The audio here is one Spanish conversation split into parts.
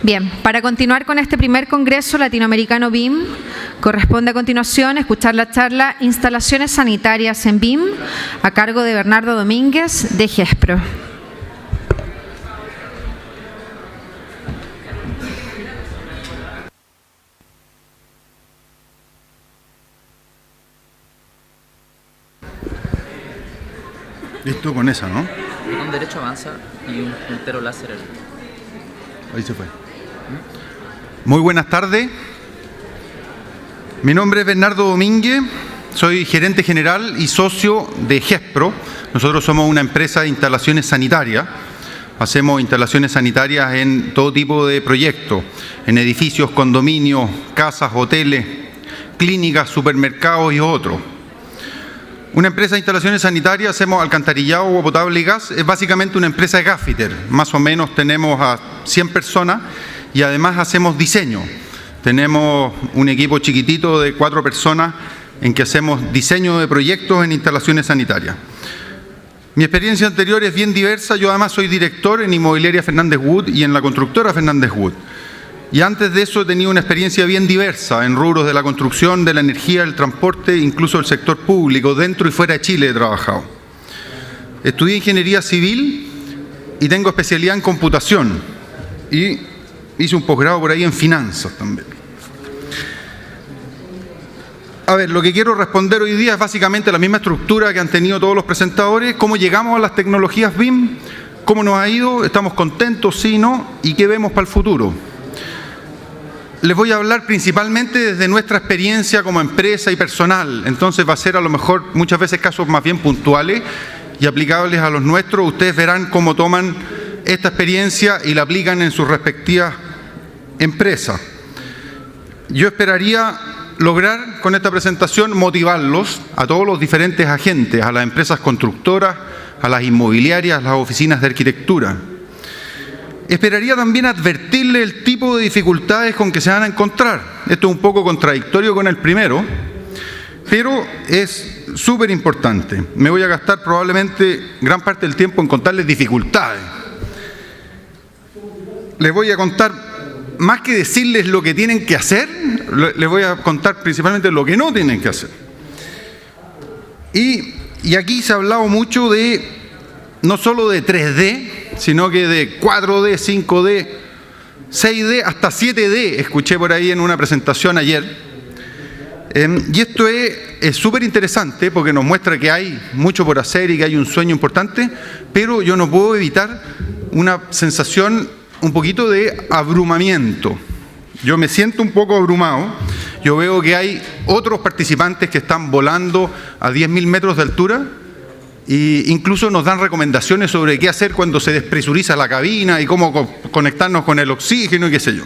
Bien, para continuar con este primer Congreso Latinoamericano BIM, corresponde a continuación escuchar la charla Instalaciones Sanitarias en BIM, a cargo de Bernardo Domínguez, de GESPRO. Listo con esa, ¿no? Un derecho avanza y un puntero láser. Ahí se fue. Muy buenas tardes. Mi nombre es Bernardo Domínguez, soy gerente general y socio de GESPRO. Nosotros somos una empresa de instalaciones sanitarias. Hacemos instalaciones sanitarias en todo tipo de proyectos, en edificios, condominios, casas, hoteles, clínicas, supermercados y otros. Una empresa de instalaciones sanitarias, hacemos alcantarillado, agua potable y gas, es básicamente una empresa de gaffiter. Más o menos tenemos a 100 personas y además hacemos diseño. Tenemos un equipo chiquitito de 4 personas en que hacemos diseño de proyectos en instalaciones sanitarias. Mi experiencia anterior es bien diversa. Yo además soy director en Inmobiliaria Fernández Wood y en la constructora Fernández Wood. Y antes de eso he tenido una experiencia bien diversa en rubros de la construcción, de la energía, del transporte, incluso del sector público. Dentro y fuera de Chile he trabajado. Estudié ingeniería civil y tengo especialidad en computación. Y hice un posgrado por ahí en finanzas también. A ver, lo que quiero responder hoy día es básicamente la misma estructura que han tenido todos los presentadores. ¿Cómo llegamos a las tecnologías BIM? ¿Cómo nos ha ido? ¿Estamos contentos? ¿Sí, no? ¿Y qué vemos para el futuro? Les voy a hablar principalmente desde nuestra experiencia como empresa y personal. Entonces va a ser a lo mejor muchas veces casos más bien puntuales y aplicables a los nuestros. Ustedes verán cómo toman esta experiencia y la aplican en sus respectivas empresas. Yo esperaría lograr con esta presentación motivarlos a todos los diferentes agentes, a las empresas constructoras, a las inmobiliarias, a las oficinas de arquitectura. Esperaría también advertirle el tipo de dificultades con que se van a encontrar. Esto es un poco contradictorio con el primero, pero es súper importante. Me voy a gastar probablemente gran parte del tiempo en contarles dificultades. Les voy a contar, más que decirles lo que tienen que hacer, les voy a contar principalmente lo que no tienen que hacer. Y aquí se ha hablado mucho de, no solo de 3D, sino que de 4D, 5D, 6D, hasta 7D, escuché por ahí en una presentación ayer. Y esto es súper interesante porque nos muestra que hay mucho por hacer y que hay un sueño importante, pero yo no puedo evitar una sensación un poquito de abrumamiento. Yo me siento un poco abrumado. Yo veo que hay otros participantes que están volando a 10.000 metros de altura e incluso nos dan recomendaciones sobre qué hacer cuando se despresuriza la cabina y cómo conectarnos con el oxígeno y qué sé yo.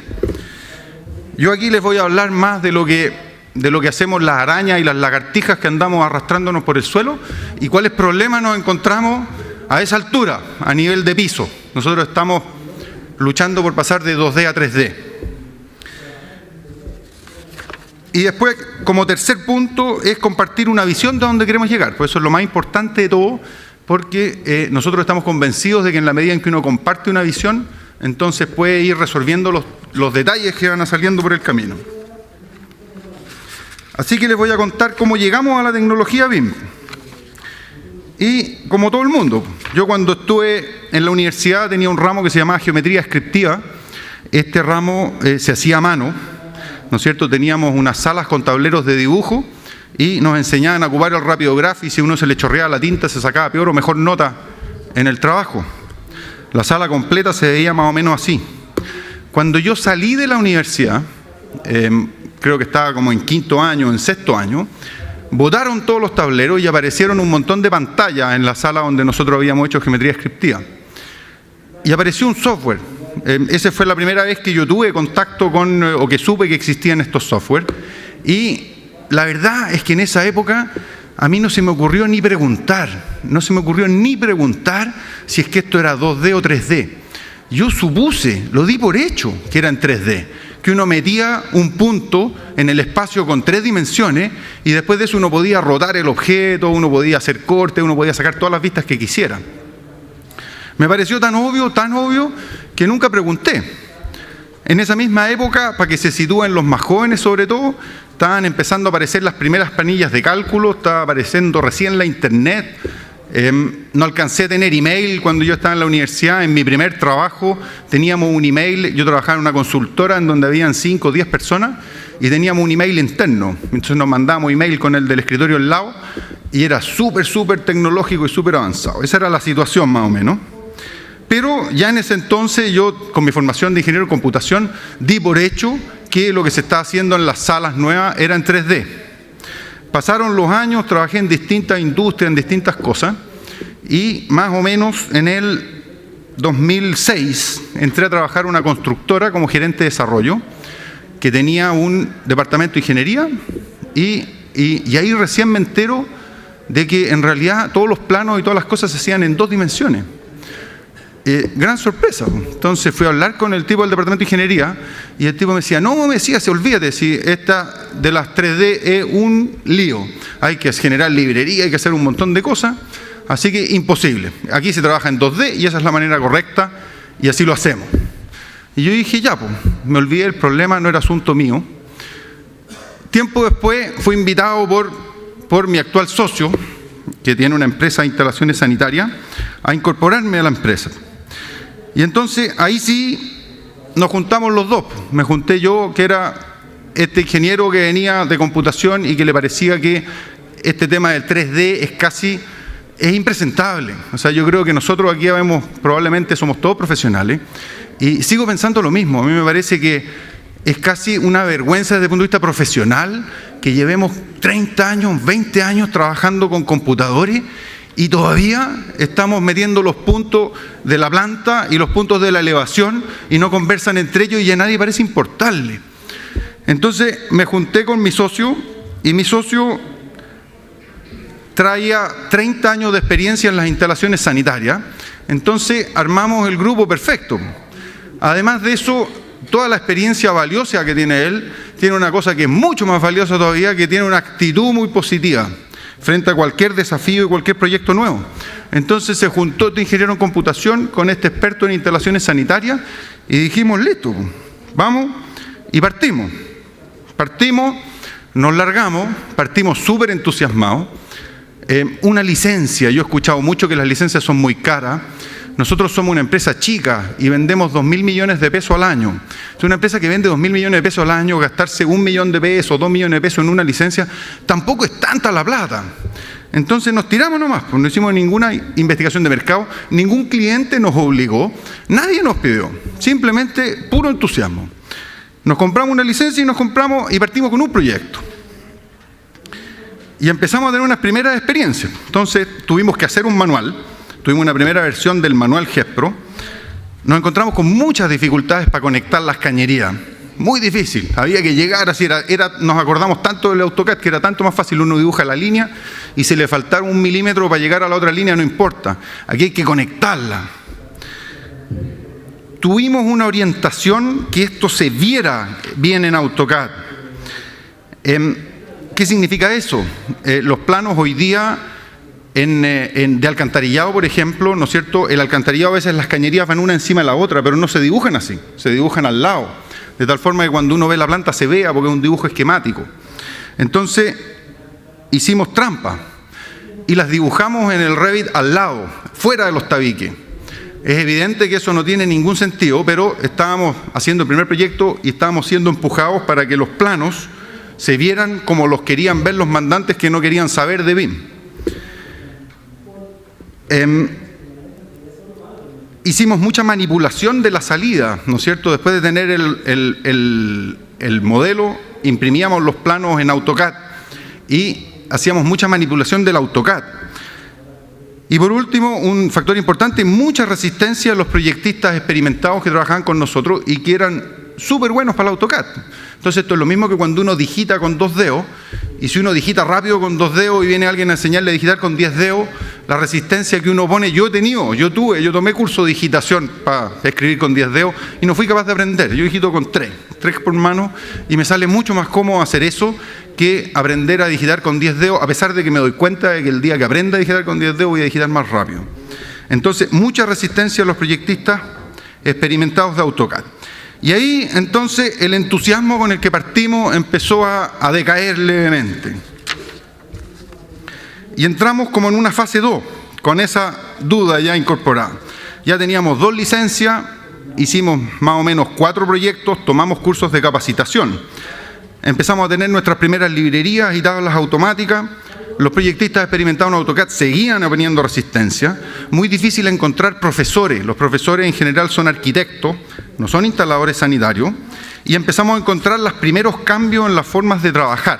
Yo aquí les voy a hablar más de lo que hacemos las arañas y las lagartijas que andamos arrastrándonos por el suelo y cuáles problemas nos encontramos a esa altura, a nivel de piso. Nosotros estamos luchando por pasar de 2D a 3D. Y después, como tercer punto, es compartir una visión de dónde queremos llegar. Pues eso es lo más importante de todo, porque nosotros estamos convencidos de que en la medida en que uno comparte una visión, entonces puede ir resolviendo los detalles que van saliendo por el camino. Así que les voy a contar cómo llegamos a la tecnología BIM. Y como todo el mundo, yo cuando estuve en la universidad tenía un ramo que se llamaba geometría descriptiva. Este ramo se hacía a mano, ¿no es cierto? Teníamos unas salas con tableros de dibujo y nos enseñaban a ocupar el rapidograph y si uno se le chorreaba la tinta se sacaba peor o mejor nota en el trabajo. La sala completa se veía más o menos así. Cuando yo salí de la universidad, creo que estaba como en quinto año, en sexto año, botaron todos los tableros y aparecieron un montón de pantallas en la sala donde nosotros habíamos hecho geometría descriptiva. Y apareció un software. Esa fue la primera vez que yo tuve contacto con, o que supe que existían estos software. Y la verdad es que en esa época a mí no se me ocurrió ni preguntar. No se me ocurrió ni preguntar si es que esto era 2D o 3D. Yo supuse, lo di por hecho, que era en 3D. Que uno metía un punto en el espacio con 3 dimensiones y después de eso uno podía rotar el objeto, uno podía hacer cortes, uno podía sacar todas las vistas que quisiera. Me pareció tan obvio, que nunca pregunté. En esa misma época, para que se sitúen los más jóvenes sobre todo, estaban empezando a aparecer las primeras planillas de cálculo, estaba apareciendo recién la internet. No alcancé a tener email cuando yo estaba en la universidad. En mi primer trabajo teníamos un email, yo trabajaba en una consultora en donde habían 5 o 10 personas y teníamos un email interno. Entonces nos mandábamos email con el del escritorio al lado y era súper tecnológico y súper avanzado. Esa era la situación más o menos. Pero ya en ese entonces yo, con mi formación de ingeniero de computación, di por hecho que lo que se estaba haciendo en las salas nuevas era en 3D. Pasaron los años, trabajé en distintas industrias, en distintas cosas, y más o menos en el 2006 entré a trabajar en una constructora como gerente de desarrollo, que tenía un departamento de ingeniería, y ahí recién me entero de que en realidad todos los planos y todas las cosas se hacían en 2 dimensiones. Gran sorpresa. Entonces fui a hablar con el tipo del departamento de ingeniería y el tipo me decía, no, me decía, olvídate, si esta de las 3D es un lío. Hay que generar librería, hay que hacer un montón de cosas, así que imposible. Aquí se trabaja en 2D y esa es la manera correcta y así lo hacemos. Y yo dije, ya, pues, me olvidé del problema, no era asunto mío. Tiempo después fui invitado por mi actual socio, que tiene una empresa de instalaciones sanitarias, a incorporarme a la empresa. Y entonces ahí sí nos juntamos los dos. Me junté yo, que era este ingeniero que venía de computación y que le parecía que este tema del 3D es impresentable. O sea, yo creo que nosotros aquí probablemente somos todos profesionales y sigo pensando lo mismo. A mí me parece que es casi una vergüenza desde el punto de vista profesional que llevemos 30 años, 20 años trabajando con computadores y todavía estamos metiendo los puntos de la planta y los puntos de la elevación y no conversan entre ellos y ya nadie parece importarle. Entonces me junté con mi socio y mi socio traía 30 años de experiencia en las instalaciones sanitarias. Entonces armamos el grupo perfecto. Además de eso, toda la experiencia valiosa que tiene él, tiene una cosa que es mucho más valiosa todavía, que tiene una actitud muy positiva frente a cualquier desafío y cualquier proyecto nuevo. Entonces se juntó este ingeniero en computación con este experto en instalaciones sanitarias y dijimos, listo, vamos, y partimos. Nos largamos, partimos súper entusiasmados. Una licencia, yo he escuchado mucho que las licencias son muy caras. Nosotros somos una empresa chica y vendemos 2.000 millones de pesos al año. Es una empresa que vende 2.000 millones de pesos al año, gastarse 1 millón de pesos, 2 millones de pesos en una licencia, tampoco es tanta la plata. Entonces nos tiramos nomás, pues no hicimos ninguna investigación de mercado, ningún cliente nos obligó, nadie nos pidió, simplemente puro entusiasmo. Nos compramos una licencia y partimos con un proyecto. Y empezamos a tener unas primeras experiencias. Entonces tuvimos que hacer un manual. Tuvimos una primera versión del manual GESPRO. Nos encontramos con muchas dificultades para conectar las cañerías. Muy difícil. Había que llegar así. Nos acordamos tanto del AutoCAD que era tanto más fácil. Uno dibuja la línea y si le faltara 1 milímetro para llegar a la otra línea, no importa. Aquí hay que conectarla. Tuvimos una orientación que esto se viera bien en AutoCAD. ¿Qué significa eso? Los planos hoy día de alcantarillado, por ejemplo, ¿no es cierto? El alcantarillado a veces las cañerías van una encima de la otra, pero no se dibujan así, se dibujan al lado, de tal forma que cuando uno ve la planta se vea porque es un dibujo esquemático. Entonces, hicimos trampa y las dibujamos en el Revit al lado, fuera de los tabiques. Es evidente que eso no tiene ningún sentido, pero estábamos haciendo el primer proyecto y estábamos siendo empujados para que los planos se vieran como los querían ver los mandantes que no querían saber de BIM. Hicimos mucha manipulación de la salida, ¿no es cierto? Después de tener el modelo, imprimíamos los planos en AutoCAD y hacíamos mucha manipulación del AutoCAD. Y por último, un factor importante, mucha resistencia a los proyectistas experimentados que trabajaban con nosotros y que eran súper buenos para el AutoCAD. Entonces esto es lo mismo que cuando uno digita con 2 dedos, y si uno digita rápido con 2 dedos y viene alguien a enseñarle a digitar con 10 dedos, la resistencia que uno pone, yo tomé curso de digitación para escribir con 10 dedos y no fui capaz de aprender. Yo digito con 3 por mano y me sale mucho más cómodo hacer eso que aprender a digitar con 10 dedos, a pesar de que me doy cuenta de que el día que aprenda a digitar con 10 dedos voy a digitar más rápido. Entonces, mucha resistencia a los proyectistas experimentados de AutoCAD. Y ahí entonces el entusiasmo con el que partimos empezó a decaer levemente. Y entramos como en una fase 2, con esa duda ya incorporada. Ya teníamos 2 licencias, hicimos más o menos 4 proyectos, tomamos cursos de capacitación. Empezamos a tener nuestras primeras librerías y tablas automáticas. Los proyectistas experimentados en AutoCAD seguían obteniendo resistencia. Muy difícil encontrar profesores. Los profesores en general son arquitectos, no son instaladores sanitarios. Y empezamos a encontrar los primeros cambios en las formas de trabajar.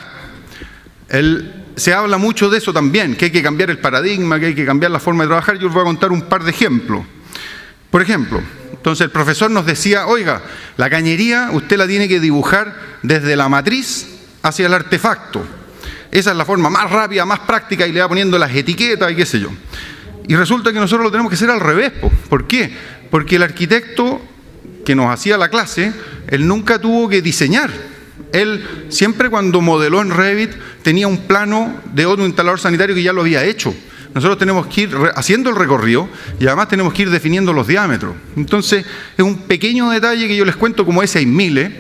Se habla mucho de eso también, que hay que cambiar el paradigma, que hay que cambiar la forma de trabajar. Yo os voy a contar un par de ejemplos. Por ejemplo, entonces el profesor nos decía, oiga, la cañería usted la tiene que dibujar desde la matriz hacia el artefacto. Esa es la forma más rápida, más práctica, y le va poniendo las etiquetas y qué sé yo. Y resulta que nosotros lo tenemos que hacer al revés. ¿Por qué? Porque el arquitecto que nos hacía la clase, él nunca tuvo que diseñar. Él siempre cuando modeló en Revit tenía un plano de otro instalador sanitario que ya lo había hecho. Nosotros tenemos que ir haciendo el recorrido y además tenemos que ir definiendo los diámetros. Entonces es un pequeño detalle que yo les cuento, como ese hay miles,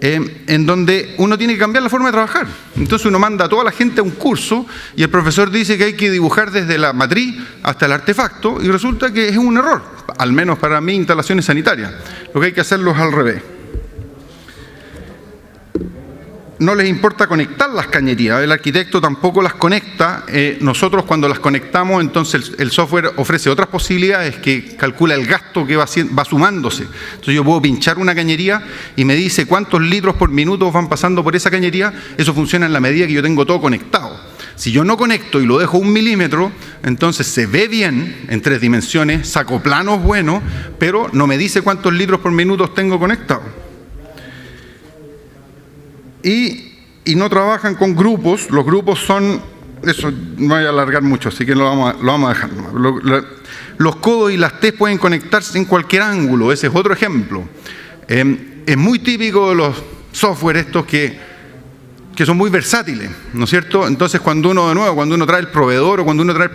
en donde uno tiene que cambiar la forma de trabajar. Entonces uno manda a toda la gente a un curso y el profesor dice que hay que dibujar desde la matriz hasta el artefacto, y resulta que es un error, al menos para mis instalaciones sanitarias. Lo que hay que hacerlo es al revés. No les importa conectar las cañerías, el arquitecto tampoco las conecta. Nosotros cuando las conectamos, entonces el software ofrece otras posibilidades, que calcula el gasto que va sumándose. Entonces yo puedo pinchar una cañería y me dice cuántos litros por minuto van pasando por esa cañería. Eso funciona en la medida que yo tengo todo conectado. Si yo no conecto y lo dejo 1 milímetro, entonces se ve bien en 3 dimensiones, saco planos buenos, pero no me dice cuántos litros por minuto tengo conectado. Y no trabajan con grupos. Los grupos son, eso no voy a alargar mucho, así que lo vamos a dejar. Los codos y las T pueden conectarse en cualquier ángulo, ese es otro ejemplo. Es muy típico de los software estos que son muy versátiles, ¿no es cierto? Entonces cuando uno trae el proveedor o cuando uno trae el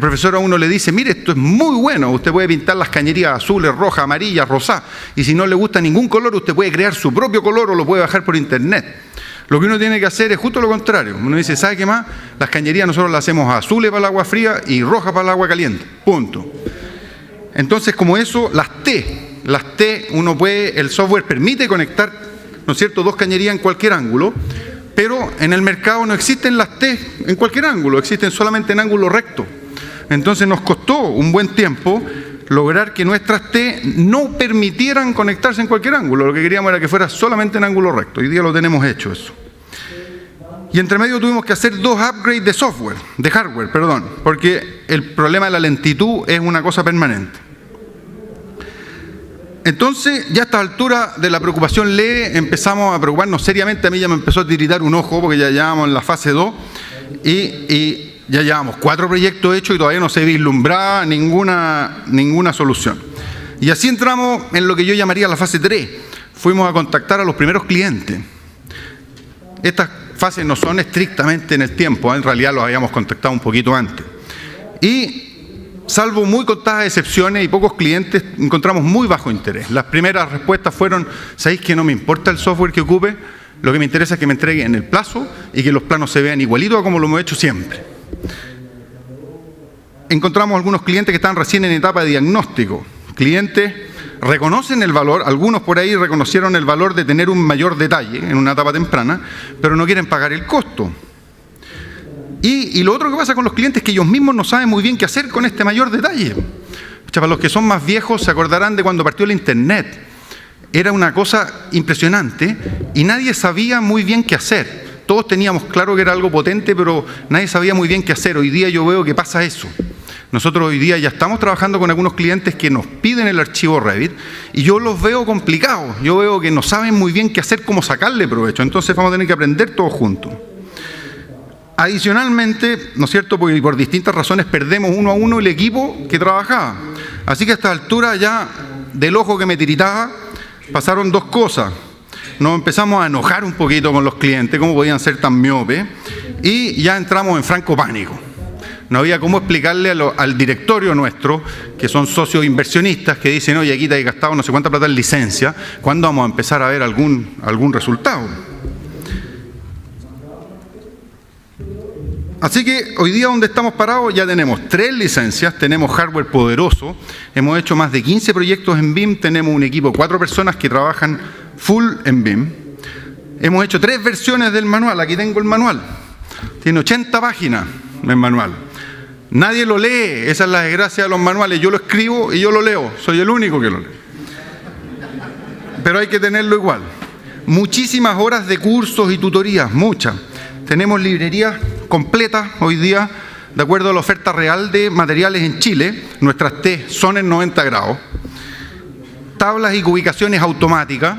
profesor a uno le dice, mire, esto es muy bueno, usted puede pintar las cañerías azules, rojas, amarillas, rosadas, y si no le gusta ningún color, usted puede crear su propio color o lo puede bajar por internet. Lo que uno tiene que hacer es justo lo contrario. Uno dice, ¿sabe qué más? Las cañerías nosotros las hacemos azules para el agua fría y rojas para el agua caliente, punto. Entonces, como eso, las T, el software permite conectar, ¿no es cierto?, 2 cañerías en cualquier ángulo. Pero en el mercado no existen las T en cualquier ángulo, existen solamente en ángulo recto. Entonces nos costó un buen tiempo lograr que nuestras T no permitieran conectarse en cualquier ángulo. Lo que queríamos era que fuera solamente en ángulo recto. Hoy día lo tenemos hecho eso. Y entre medio tuvimos que hacer 2 upgrades de hardware, porque el problema de la lentitud es una cosa permanente. Entonces, ya a esta altura de la preocupación leve, empezamos a preocuparnos seriamente. A mí ya me empezó a tiritar un ojo, porque ya llevamos en la fase 2, y ya llevamos 4 proyectos hechos y todavía no se vislumbraba ninguna solución. Y así entramos en lo que yo llamaría la fase 3. Fuimos a contactar a los primeros clientes. Estas fases no son estrictamente en el tiempo, en realidad los habíamos contactado un poquito antes. Y salvo muy contadas excepciones y pocos clientes, encontramos muy bajo interés. Las primeras respuestas fueron, ¿sabéis que no me importa el software que ocupe? Lo que me interesa es que me entregue en el plazo y que los planos se vean igualitos a como lo hemos hecho siempre. Encontramos algunos clientes que están recién en etapa de diagnóstico. Clientes reconocen el valor, algunos por ahí reconocieron el valor de tener un mayor detalle en una etapa temprana, pero no quieren pagar el costo. Y lo otro que pasa con los clientes es que ellos mismos no saben muy bien qué hacer con este mayor detalle. O sea, para los que son más viejos se acordarán de cuando partió el internet. Era una cosa impresionante y nadie sabía muy bien qué hacer. Todos teníamos claro que era algo potente, pero nadie sabía muy bien qué hacer. Hoy día yo veo que pasa eso. Nosotros hoy día ya estamos trabajando con algunos clientes que nos piden el archivo Revit y yo los veo complicados. Yo veo que no saben muy bien qué hacer, cómo sacarle provecho. Entonces vamos a tener que aprender todos juntos. Adicionalmente, ¿no es cierto?, porque por distintas razones perdemos uno a uno el equipo que trabajaba. Así que a esta altura ya del ojo que me tiritaba pasaron 2 cosas. Nos empezamos a enojar un poquito con los clientes, cómo podían ser tan miopes, y ya entramos en franco pánico. No había cómo explicarle al directorio nuestro, que son socios inversionistas, que dicen, oye, aquí te has gastado no sé cuánta plata en licencia, ¿cuándo vamos a empezar a ver algún resultado? Así que hoy día donde estamos parados ya tenemos 3 licencias, tenemos hardware poderoso, hemos hecho más de 15 proyectos en BIM, tenemos un equipo de 4 personas que trabajan full en BIM. Hemos hecho 3 versiones del manual, aquí tengo el manual, tiene 80 páginas el manual. Nadie lo lee, esa es la desgracia de los manuales, yo lo escribo y yo lo leo, soy el único que lo lee. Pero hay que tenerlo igual. Muchísimas horas de cursos y tutorías, muchas. Tenemos librerías completas hoy día, de acuerdo a la oferta real de materiales en Chile. Nuestras T son en 90 grados. Tablas y ubicaciones automáticas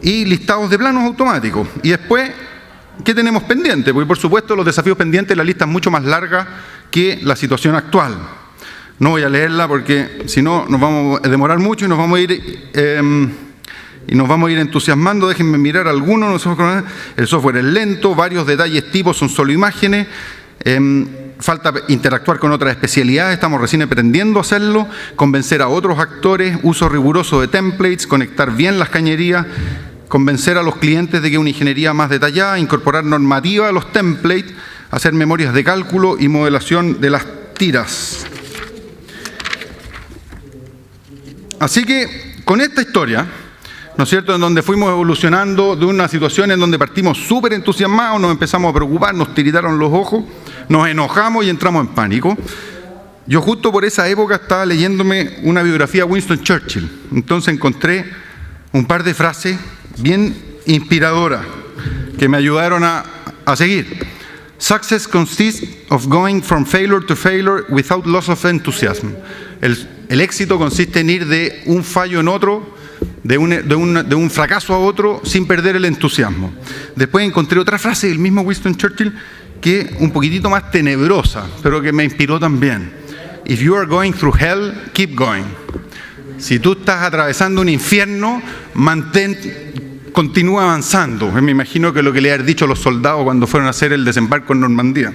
y listados de planos automáticos. Y después, ¿qué tenemos pendiente? Porque por supuesto los desafíos pendientes, la lista es mucho más larga que la situación actual. No voy a leerla porque si no nos vamos a demorar mucho y nos vamos a ir entusiasmando. Déjenme mirar algunos. El software es lento, varios detalles tipos son solo imágenes, falta interactuar con otras especialidades, estamos recién aprendiendo a hacerlo, convencer a otros actores, uso riguroso de templates, conectar bien las cañerías, convencer a los clientes de que una ingeniería más detallada, incorporar normativa a los templates, hacer memorias de cálculo y modelación de las tiras. Así que con esta historia, ¿no es cierto?, en donde fuimos evolucionando de una situación en donde partimos súper entusiasmados, nos empezamos a preocupar, nos tiritaron los ojos, nos enojamos y entramos en pánico. Yo justo por esa época estaba leyéndome una biografía de Winston Churchill, entonces encontré un par de frases bien inspiradoras que me ayudaron a seguir. Success consists of going from failure to failure without loss of enthusiasm. El éxito consiste en ir de un fallo en otro, de un fracaso a otro sin perder el entusiasmo. Después encontré otra frase del mismo Winston Churchill que un poquitito más tenebrosa, pero que me inspiró también. If you are going through hell, keep going. Si tú estás atravesando un infierno, continúa avanzando. Me imagino que lo que le han dicho a los soldados cuando fueron a hacer el desembarco en Normandía.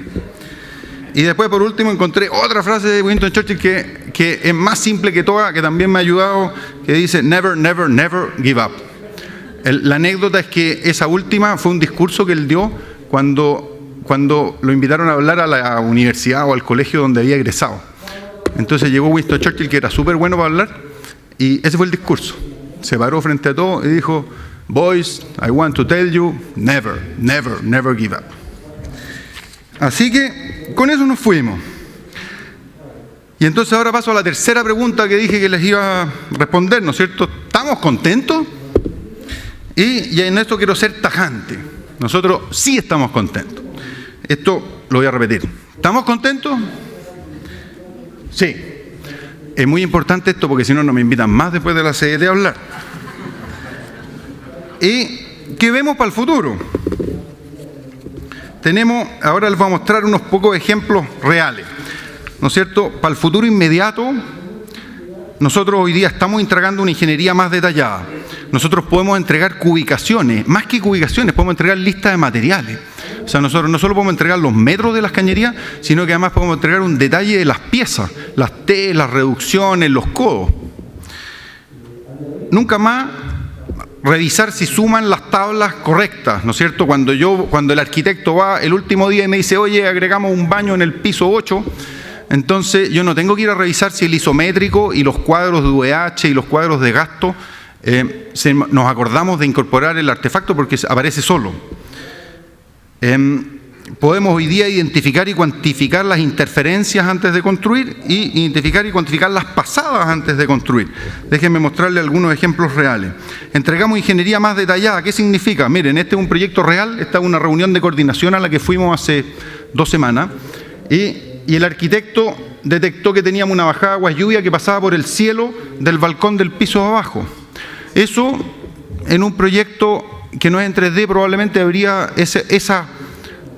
Y después, por último, encontré otra frase de Winston Churchill que es más simple que toda, que también me ha ayudado, que dice, never, never, never give up. La anécdota es que esa última fue un discurso que él dio cuando lo invitaron a hablar a la universidad o al colegio donde había egresado. Entonces llegó Winston Churchill, que era súper bueno para hablar, y ese fue el discurso. Se paró frente a todos y dijo, boys, I want to tell you, never, never, never give up. Así que con eso nos fuimos. Y entonces ahora paso a la tercera pregunta que dije que les iba a responder, ¿no es cierto? ¿Estamos contentos? Y en esto quiero ser tajante. Nosotros sí estamos contentos. Esto lo voy a repetir. ¿Estamos contentos? Sí. Es muy importante esto porque si no, no me invitan más después de la CET a hablar. ¿Y qué vemos para el futuro? Ahora les voy a mostrar unos pocos ejemplos reales, ¿no es cierto? Para el futuro inmediato, nosotros hoy día estamos entregando una ingeniería más detallada. Nosotros podemos entregar cubicaciones, más que cubicaciones, podemos entregar listas de materiales. O sea, nosotros no solo podemos entregar los metros de las cañerías, sino que además podemos entregar un detalle de las piezas, las T, las reducciones, los codos. Nunca más revisar si suman las tablas correctas, ¿no es cierto? Cuando el arquitecto va el último día y me dice, oye, agregamos un baño en el piso 8, entonces yo no tengo que ir a revisar si el isométrico y los cuadros de VH y los cuadros de gasto, nos acordamos de incorporar el artefacto porque aparece solo. Podemos hoy día identificar y cuantificar las interferencias antes de construir y identificar y cuantificar las pasadas antes de construir. Déjenme mostrarles algunos ejemplos reales. Entregamos ingeniería más detallada. ¿Qué significa? Miren, este es un proyecto real. Esta es una reunión de coordinación a la que fuimos hace 2 semanas y el arquitecto detectó que teníamos una bajada de aguas lluvia que pasaba por el cielo del balcón del piso de abajo. Eso, en un proyecto que no es en 3D, probablemente habría esa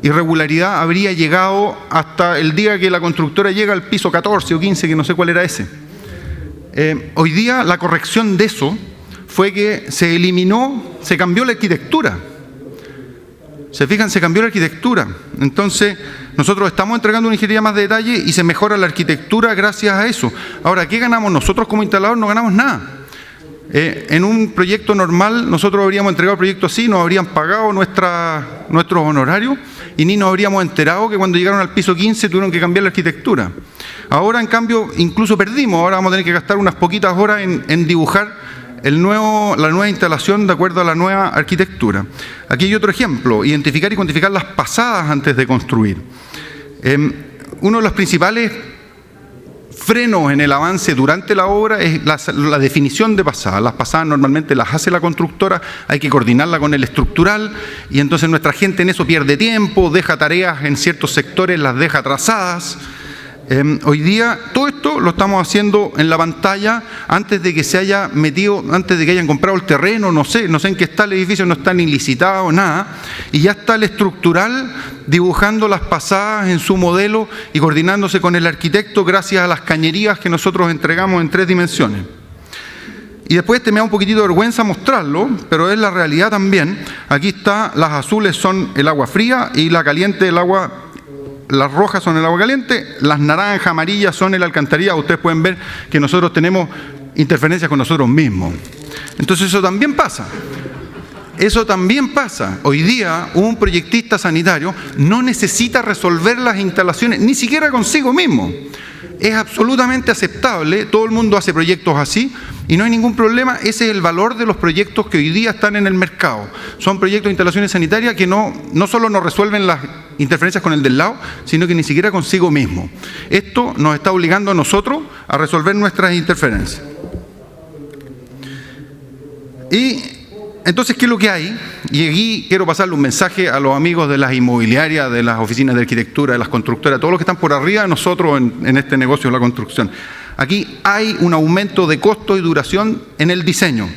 irregularidad habría llegado hasta el día que la constructora llega al piso 14 o 15, que no sé cuál era ese. Hoy día la corrección de eso fue que se cambió la arquitectura. Se fijan, se cambió la arquitectura. Entonces, nosotros estamos entregando una ingeniería más de detalle y se mejora la arquitectura gracias a eso. Ahora, ¿qué ganamos nosotros como instalador? No ganamos nada. En un proyecto normal, nosotros habríamos entregado el proyecto así, nos habrían pagado nuestros honorarios y ni nos habríamos enterado que cuando llegaron al piso 15 tuvieron que cambiar la arquitectura. Ahora, en cambio, incluso perdimos. Ahora vamos a tener que gastar unas poquitas horas en dibujar la nueva instalación de acuerdo a la nueva arquitectura. Aquí hay otro ejemplo: identificar y cuantificar las pasadas antes de construir. Uno de los principales frenos en el avance durante la obra es la definición de pasadas. Las pasadas normalmente las hace la constructora, hay que coordinarla con el estructural y entonces nuestra gente en eso pierde tiempo, deja tareas en ciertos sectores, las deja atrasadas. Hoy día todo esto lo estamos haciendo en la pantalla antes de que se haya metido, antes de que hayan comprado el terreno, no sé en qué está el edificio, no está ni licitado, nada, y ya está el estructural dibujando las pasadas en su modelo y coordinándose con el arquitecto gracias a las cañerías que nosotros entregamos en 3 dimensiones. Y después me da un poquitito de vergüenza mostrarlo, pero es la realidad también. Aquí está, las azules son el agua fría y la caliente el agua. Las rojas son el agua caliente, las naranjas, amarillas son el alcantarillado. Ustedes pueden ver que nosotros tenemos interferencias con nosotros mismos. Entonces eso también pasa. Eso también pasa. Hoy día un proyectista sanitario no necesita resolver las instalaciones, ni siquiera consigo mismo. Es absolutamente aceptable, todo el mundo hace proyectos así y no hay ningún problema. Ese es el valor de los proyectos que hoy día están en el mercado. Son proyectos de instalaciones sanitarias que no solo nos resuelven las interferencias con el del lado, sino que ni siquiera consigo mismo. Esto nos está obligando a nosotros a resolver nuestras interferencias. Y entonces, ¿qué es lo que hay? Y aquí quiero pasarle un mensaje a los amigos de las inmobiliarias, de las oficinas de arquitectura, de las constructoras, todos los que están por arriba de nosotros en este negocio de la construcción. Aquí hay un aumento de costo y duración en el diseño.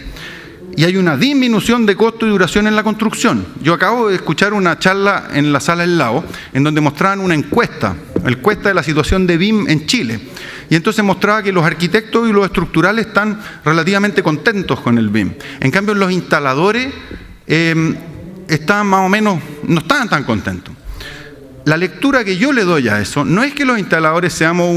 Y hay una disminución de costo y duración en la construcción. Yo acabo de escuchar una charla en la sala del lado, en donde mostraban una encuesta de la situación de BIM en Chile. Y entonces mostraba que los arquitectos y los estructurales están relativamente contentos con el BIM. En cambio, los instaladores estaban más o menos, no estaban tan contentos. La lectura que yo le doy a eso no es que los instaladores seamos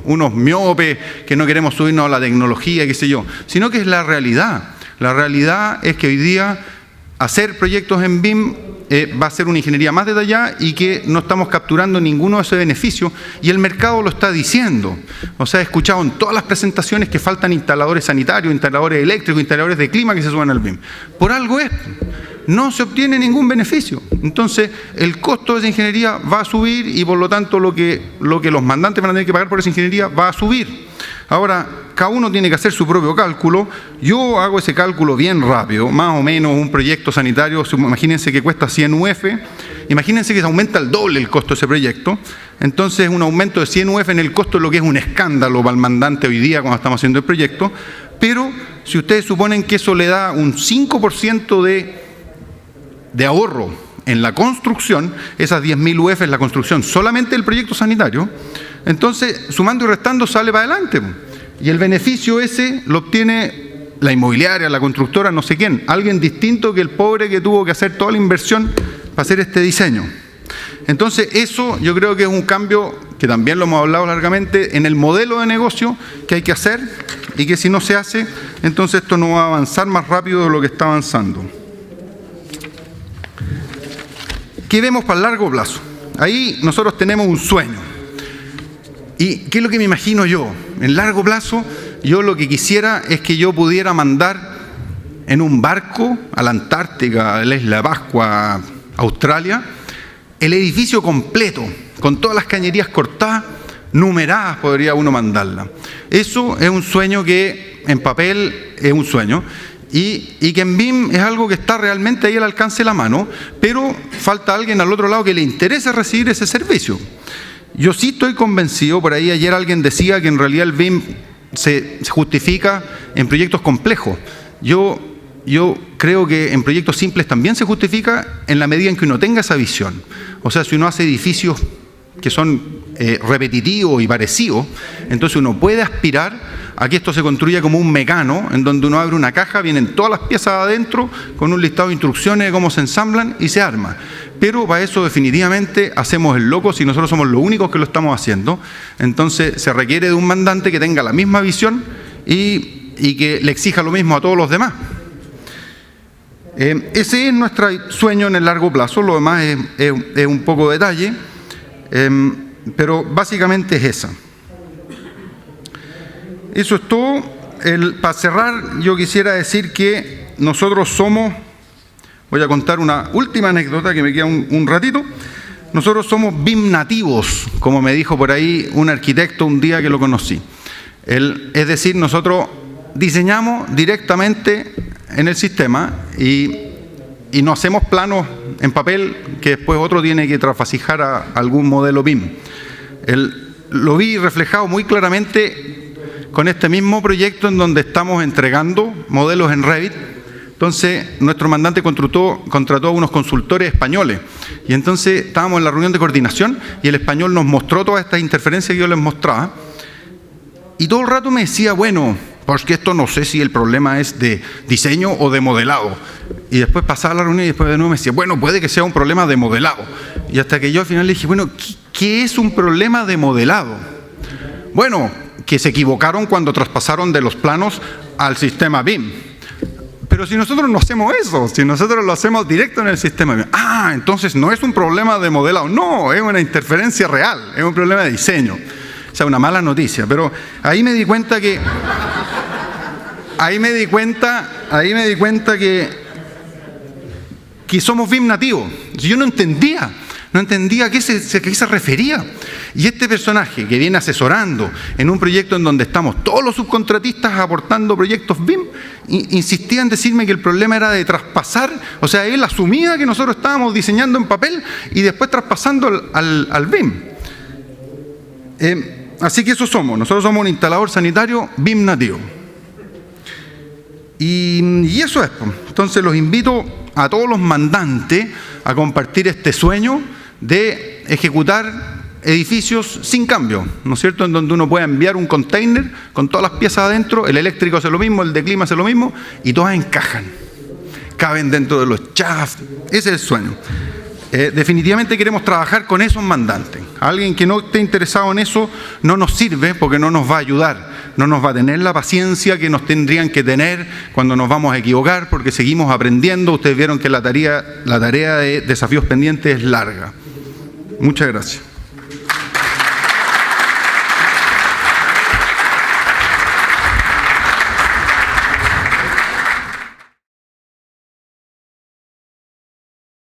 unos miopes, que no queremos subirnos a la tecnología, qué sé yo, sino que es la realidad. La realidad es que hoy día hacer proyectos en BIM va a ser una ingeniería más detallada y que no estamos capturando ninguno de esos beneficios y el mercado lo está diciendo. O sea, he escuchado en todas las presentaciones que faltan instaladores sanitarios, instaladores eléctricos, instaladores de clima que se suban al BIM. Por algo es, no se obtiene ningún beneficio. Entonces, el costo de esa ingeniería va a subir y por lo tanto lo que los mandantes van a tener que pagar por esa ingeniería va a subir. Ahora, cada uno tiene que hacer su propio cálculo. Yo hago ese cálculo bien rápido, más o menos un proyecto sanitario, imagínense que cuesta 100 UF, imagínense que se aumenta el doble el costo de ese proyecto. Entonces, un aumento de 100 UF en el costo es lo que es un escándalo para el mandante hoy día cuando estamos haciendo el proyecto. Pero, si ustedes suponen que eso le da un 5% de ahorro en la construcción, esas 10.000 UF en la construcción, solamente el proyecto sanitario, entonces, sumando y restando, sale para adelante. Y el beneficio ese lo obtiene la inmobiliaria, la constructora, no sé quién, alguien distinto que el pobre que tuvo que hacer toda la inversión para hacer este diseño. Entonces, eso yo creo que es un cambio, que también lo hemos hablado largamente, en el modelo de negocio que hay que hacer y que si no se hace, entonces esto no va a avanzar más rápido de lo que está avanzando. ¿Qué vemos para el largo plazo? Ahí nosotros tenemos un sueño. ¿Y qué es lo que me imagino yo? En largo plazo, yo lo que quisiera es que yo pudiera mandar en un barco a la Antártica, a la Isla de Pascua, a Australia, el edificio completo, con todas las cañerías cortadas, numeradas podría uno mandarla. Eso es un sueño que en papel es un sueño. Y que en BIM es algo que está realmente ahí al alcance de la mano, pero falta alguien al otro lado que le interese recibir ese servicio. Yo sí estoy convencido, por ahí ayer alguien decía que en realidad el BIM se justifica en proyectos complejos. Yo creo que en proyectos simples también se justifica en la medida en que uno tenga esa visión. O sea, si uno hace edificios que son repetitivos y parecidos, entonces uno puede aspirar a que esto se construya como un mecano, en donde uno abre una caja, vienen todas las piezas adentro, con un listado de instrucciones de cómo se ensamblan y se arma. pero para eso definitivamente hacemos el loco si nosotros somos los únicos que lo estamos haciendo. Entonces se requiere de un mandante que tenga la misma visión y que le exija lo mismo a todos los demás. Ese es nuestro sueño en el largo plazo, lo demás es un poco detalle, pero básicamente es esa. Eso es todo. Para cerrar, yo quisiera decir que nosotros somos, voy a contar una última anécdota que me queda un ratito, nosotros somos BIM nativos, como me dijo por ahí un arquitecto un día que lo conocí. Es decir, nosotros diseñamos directamente en el sistema y no hacemos planos en papel que después otro tiene que trasfasijar a algún modelo BIM. Lo vi reflejado muy claramente con este mismo proyecto en donde estamos entregando modelos en Revit. Entonces, nuestro mandante contrató a unos consultores españoles y entonces estábamos en la reunión de coordinación y el español nos mostró todas estas interferencias que yo les mostraba y todo el rato me decía, bueno, porque esto no sé si el problema es de diseño o de modelado. Y después pasaba la reunión y después de nuevo me decía, bueno, puede que sea un problema de modelado. Y hasta que yo al final le dije, bueno, ¿qué es un problema de modelado? Bueno, que se equivocaron cuando traspasaron de los planos al sistema BIM. Pero si nosotros no hacemos eso, si nosotros lo hacemos directo en el sistema BIM, entonces no es un problema de modelado, no, es una interferencia real, es un problema de diseño. O sea, una mala noticia, pero ahí me di cuenta que somos BIM nativos. Yo no entendía a qué se refería. Y este personaje que viene asesorando en un proyecto en donde estamos todos los subcontratistas aportando proyectos BIM, insistía en decirme que el problema era de traspasar, o sea, él asumía que nosotros estábamos diseñando en papel y después traspasando al BIM. Así que eso somos, nosotros somos un instalador sanitario BIM nativo. Y eso es. Entonces los invito a todos los mandantes a compartir este sueño de ejecutar edificios sin cambio, ¿no es cierto? En donde uno pueda enviar un container con todas las piezas adentro, el eléctrico hace lo mismo, el de clima hace lo mismo, y todas encajan, caben dentro de los shafts. Ese es el sueño. Definitivamente queremos trabajar con esos mandantes. Alguien que no esté interesado en eso no nos sirve porque no nos va a ayudar, no nos va a tener la paciencia que nos tendrían que tener cuando nos vamos a equivocar, porque seguimos aprendiendo. Ustedes vieron que la tarea de desafíos pendientes es larga. Muchas gracias.